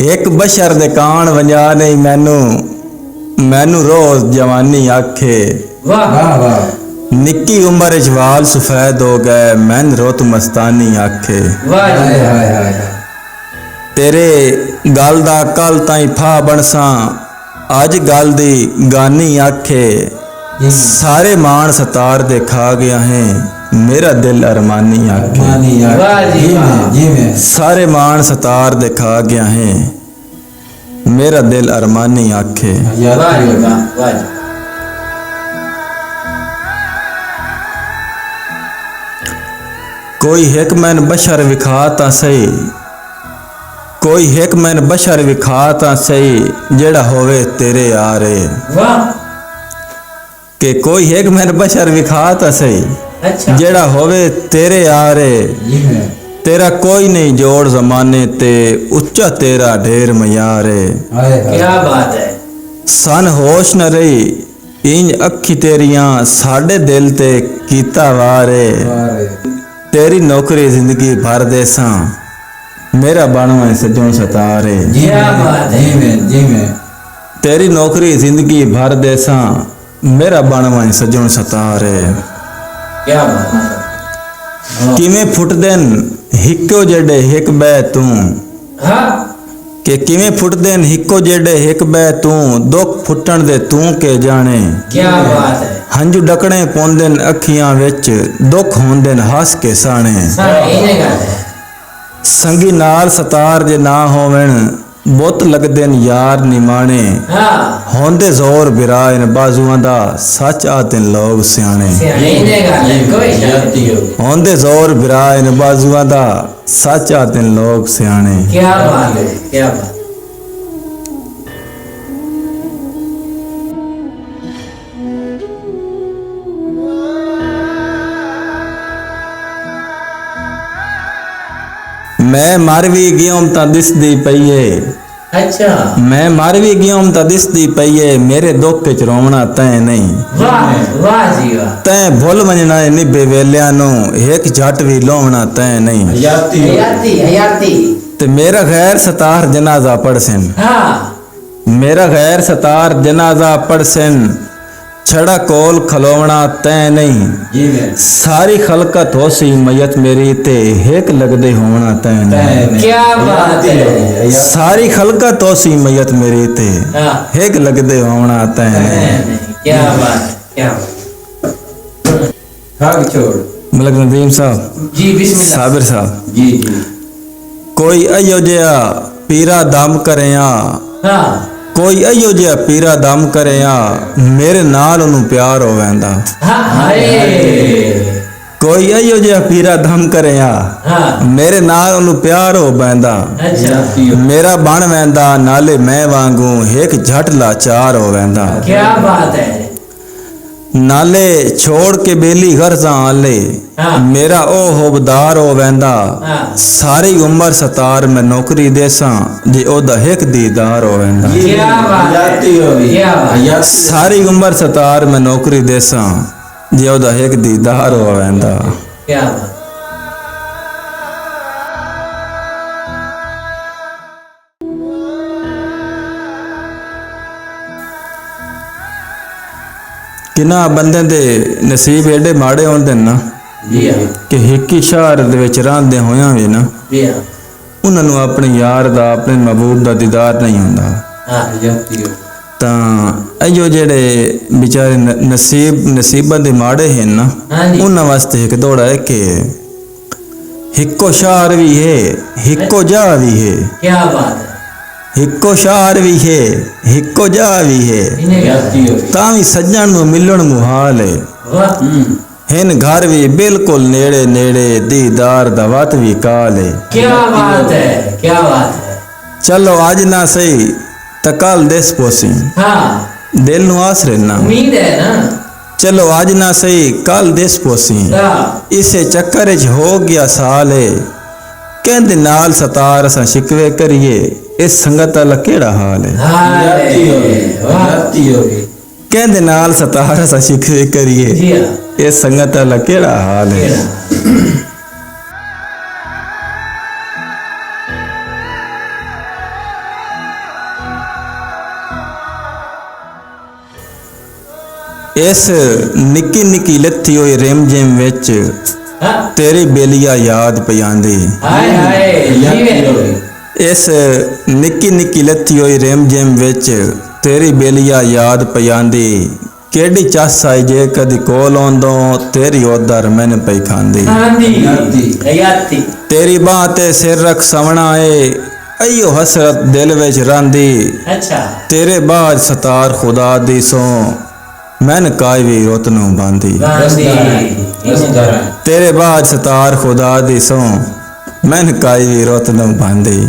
एक बशर दे कान वंजा नहीं मैनू रोज जवानी आखे। वाह वाह वाह। निक्की उम्र च वाल सफेद हो गए मैन रोत मस्तानी आखे। वाह हाय हाय हाय। तेरे गल दा कल ताई फा बनसा अज गल दी गानी आखे। सारे मान सतार दे खा गया है मेरा दिल अरमानी आखे। सारे मान सतार दे खा गया है मेरा दिल अरमानी आखे। कोई हिक मैन बशर विखाता सही कोई हिक मैन बशर विखाता सही जेड़ा होवे तेरे यारे। के कोई हिक मैन बशर विखाता सही अच्छा। जेड़ा होवे तेरे यारे। तेरा कोई नहीं जोड़ जमाने ते उच्चा तेरा ढेर मयारे। क्या बात है। सन होश न रही इंज अखी तेरियां साडे दिल ते कीता वारे। तेरी नौकरी जिंदगी भर देसा मेरा बनवा सजों सतारे। क्या बात है। तेरी नौकरी जिंदगी भर देसा मेरा बनवा सजों सतारे। क्या बात है। किवें फुटदेन हिक्को जेडे हिक बै तू। हाँ कि किवें फुटदेन हिक्को जेडे हिक बै तू दुख फुटण दे तू के जाने। क्या बात है। हंजू डकणे पौंदेन अखियां विच दुख होंदेन हस के साणे। संगी नाल सतार जे ना होवन बुत लगदेन यार निमाणे। होंदे जोर बिरायन बाजुआं दा सच आतेन लोग सियाणे। होंदे जोर बिरायन बाजुआं दा सच आतेन लोग सियाणे। क्या बात है। क्या बात। मैं मर भी गया तां दिसदी पईए। अच्छा। मैं मर भी गया तां दिसदी पईए मेरे दुख च रोवना तैं नहीं। वाह वाह जी वाह। तैं भुल वंजना निभे वेलियां नूं हिक झट भी लोवना तैं नहीं। हयाती हयाती। ते मेरा गैर सतार जनाजा पढ़सन। हाँ मेरा गैर सतार जनाजा पढ़सन छड़ा कोल खलोवना तैं नहीं। सारी खलकत होसी मैयत मेरी ते हिक लगदे होवना तैं नहीं। क्या बात है। सारी खलकत होसी मैयत मेरी ते हिक लगदे होवना तैं नहीं। क्या बात। क्या बात। छोड़ मलक नदीम साहब जी बिस्मिल्लाह। साबिर साहब जी जी। कोई अयो जिहा पीरा दम करेया। हाँ कोई अयो जिहा पीरा दम करेया मेरे नाल ओनू प्यार हो वैंदा। कोई अयो जिहा पीरा दम करेया मेरे नाल ओनू प्यार हो बैंदा। मेरा बन वैंदा नाले मैं वांगू हिक झट लाचार हो वैंदा। क्या बात है। नाले छोड़ के बेली घर सा आले मेरा ओ होबदार हो वैंदा। सारी उम्र सतार मैं नौकरी देसा जे ओदा हिक दीदार हो वैंदा। सारी उम्र सतार मैं नौकरी देसा जे ओदा हिक दीदार हो वैंदा। क्या बात। किना बंदे दे नसीब एडे माड़े होंदे ना कि हिक ही शहर दे विच रहंदे होयां वी ना उन्हां नूं अपने यार दा अपने महबूब दा दीदार नहीं हुंदा। तां अयो जेड़े बेचारे नसीबां दे माड़े हैं ना उन्हां वास्ते इक दौड़ा है कि हिक्को शहर भी है हिक्को जा भी है। क्या बात है। हिक्को शहर भी है हिक्को जा भी है तां भी सज्जण नूं मिलण मुहाल है। हिन घर भी बिल्कुल नेड़े नेड़े दीदार दा वत भी काल है। क्या बात है। क्या बात है। चलो आज ना सही त कल देस पोसी। हाँ दिल नूं आसरे ना उम्मीद है ना। चलो आज ना सही कल देस पोसी इसे चक्कर च हो गया साल है। कहंदे नाल सतार असां शिकवे करिए इस संगत वाला केड़ा हाल है। कहंदे नाल सतार असां शिकवे करिए इस संगत वाला केड़ा हाल है। ਇਸ ਨਿੱਕੀ ਨਿੱਕੀ ਲੱਥੀ ਹੋਈ ਰਿਮ ਜਿਮ ਵਿੱਚ हाँ ਤੇਰੀ ਬੇਲੀਆ ਯਾਦ ਪਈ ਆਂਦੀ। हाय हाय जीवे ਇਸ ਨਿੱਕੀ ਨਿੱਕੀ ਲੱਥੀ ਹੋਈ ਰਿਮ ਜਿਮ ਵਿੱਚ ਤੇਰੀ ਬੇਲੀਆ ਯਾਦ ਪਈ ਆਂਦੀ। ਕਿਹੜੀ ਚੱਸ ਆਈ ਜੇ ਕਦੀ ਕੋਲ ਆਉਂਦੋਂ ਤੇਰੀ ਉਧਰ ਮੈਨ ਪਈ ਖਾਂਦੀ। आंधी हयाती ਤੇਰੀ ਬਾਹ ਤੇ ਸਿਰ ਰੱਖ ਸਵਣਾ ਏ ਅਈਓ ਹਸਰਤ ਦਿਲ ਵਿੱਚ ਰਾਂਦੀ। अच्छा ਤੇਰੇ ਬਾਅਦ ਸਤਾਰ ਖੁਦਾ ਦੀ ਸੋ ਮੈਨ ਕਾਇ ਵੀ ਰੁੱਤ ਨੂੰ ਬਾਂਦੀ। गांधी ਤੇਰੇ ਬਾਅਦ ਸਤਾਰ ਖੁਦਾ ਦੀ ਸੋ ਮੈਨ ਕਾਇ ਵੀ ਰੁੱਤ ਨੂੰ ਬਾਂਦੀ।